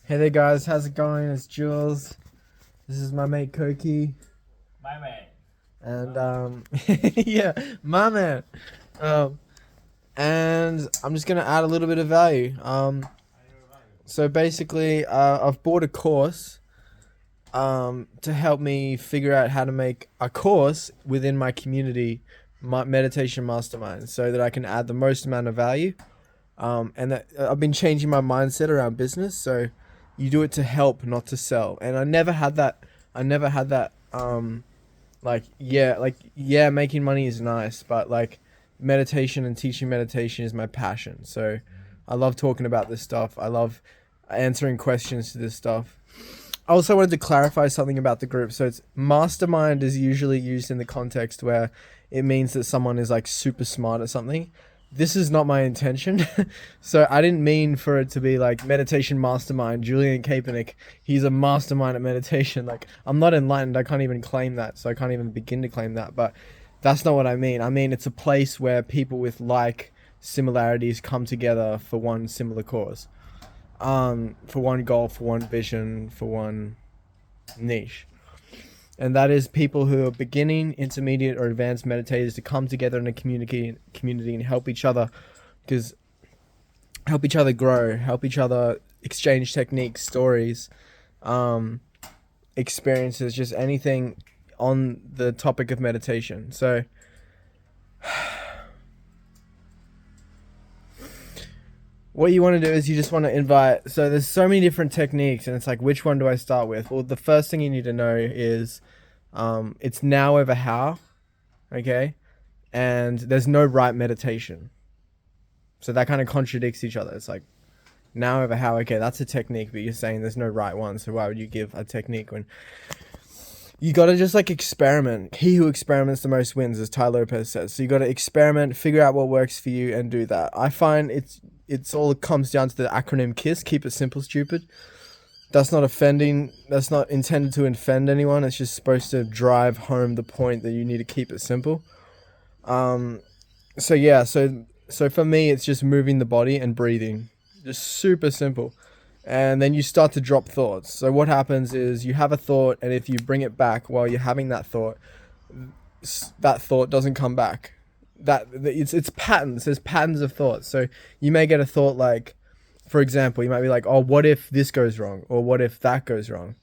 Hey there, guys. How's it going? It's Jules. This is my mate Koki, My man. and yeah, my man. Um, and I'm just gonna add a little bit of value. So basically, I've bought a course to help me figure out how to make a course within my community, my meditation mastermind, so that I can add the most amount of value. And that I've been changing my mindset around business. So you do it to help, not to sell. And I never had that. I never had that. Like, making money is nice, but like meditation and teaching meditation is my passion. So I love talking about this stuff. I love answering questions to this stuff. I also wanted to clarify something about the group. So it's mastermind is usually used in the context where it means that someone is like super smart at something. This is not my intention. So I didn't mean for it to be like meditation mastermind, Julian Kaepernick. He's a mastermind at meditation. Like, I'm not enlightened. I can't even claim that. So I can't even begin to claim that. But that's not what I mean. I mean, it's a place where people with like similarities come together for one similar cause, for one goal, for one vision, for one niche. And that is people who are beginning, intermediate, or advanced meditators to come together in a community and help each other, because help each other grow, help each other exchange techniques, stories, um, experiences, just anything on the topic of meditation. So what you want to do is you just want to invite. So there's so many different techniques, and it's like, which one do I start with? Well, the first thing you need to know is it's now over how, okay? And there's no right meditation. So that kind of contradicts each other. It's like now over how, okay, that's a technique, but you're saying there's no right one. So why would you give a technique when you got to just like experiment? He who experiments the most wins, as Ty Lopez says. So you got to experiment, figure out what works for you, and do that. I find it's all comes down to the acronym KISS. Keep it simple, stupid. That's not offending. That's not intended to offend anyone. It's just supposed to drive home the point that you need to keep it simple. Um, so yeah, so for me, it's just moving the body and breathing, just super simple. And then you start to drop thoughts. So what happens is you have a thought, and if you bring it back while you're having that thought doesn't come back. It's patterns. There's patterns of thoughts. So you may get a thought like, for example, you might be like, oh, what if this goes wrong, or what if that goes wrong,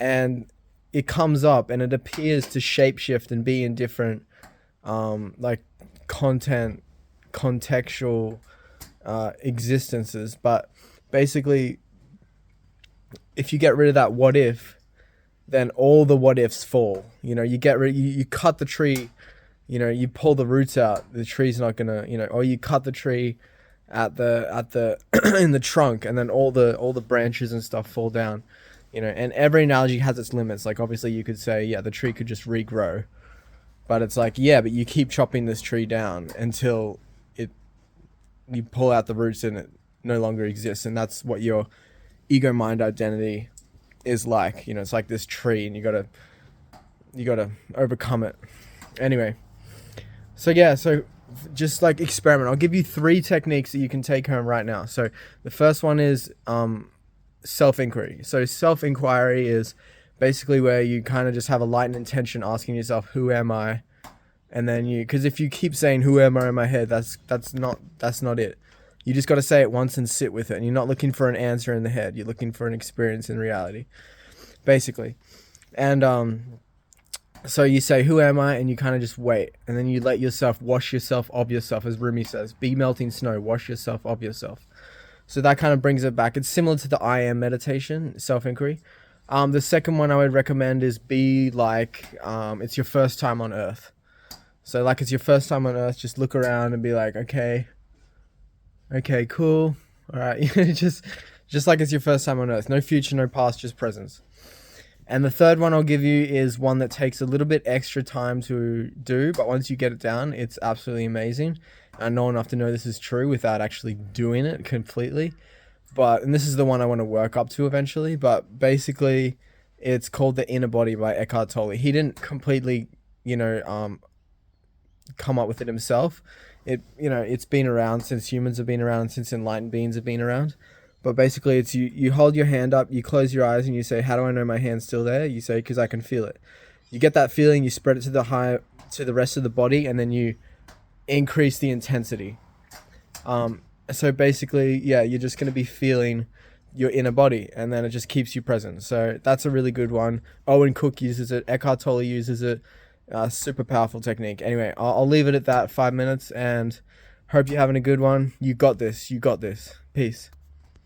and it comes up and it appears to shapeshift and be in different like content contextual existences. But basically, if you get rid of that what if, then all the what ifs fall. You get rid, you cut the tree, you pull the roots out, the tree's not gonna, or you cut the tree at the in the trunk, and then all the branches and stuff fall down. And every analogy has its limits. Like, obviously you could say, yeah, the tree could just regrow, but it's like, yeah, but you keep chopping this tree down until it you pull out the roots and it no longer exists. And that's what your ego mind identity is like. It's like this tree, and you gotta overcome it. Anyway, so yeah, so just like experiment. I'll give you 3 techniques that you can take home right now. So the first one is self-inquiry. So self-inquiry is basically where you kind of just have a light intention, asking yourself, who am I? And then because if you keep saying who am I in my head, that's not it. You just got to say it once and sit with it. And you're not looking for an answer in the head. You're looking for an experience in reality, basically. And so you say, who am I? And you kind of just wait. And then you let yourself wash yourself of yourself, as Rumi says. Be melting snow, wash yourself of yourself. So that kind of brings it back. It's similar to the I am meditation, self-inquiry. The second one I would recommend is be like, it's your first time on earth. So like it's your first time on earth, just look around and be like, okay, cool. All right. just like it's your first time on earth. No future, no past, just presence. And the third one I'll give you is one that takes a little bit extra time to do, but once you get it down, it's absolutely amazing. I know enough to know this is true without actually doing it completely. And this is the one I want to work up to eventually. But basically, it's called The Inner Body by Eckhart Tolle. He didn't completely, come up with it himself. It's been around since humans have been around, since enlightened beings have been around. But basically, it's you hold your hand up, you close your eyes, and you say, "How do I know my hand's still there?" You say, "Because I can feel it." You get that feeling, you spread it to the rest of the body, and then you increase the intensity. So basically, yeah, you're just gonna be feeling your inner body, and then it just keeps you present. So that's a really good one. Owen Cook uses it. Eckhart Tolle uses it. Super powerful technique. Anyway, I'll leave it at that. 5 minutes, and hope you're having a good one. You got this. You got this. Peace.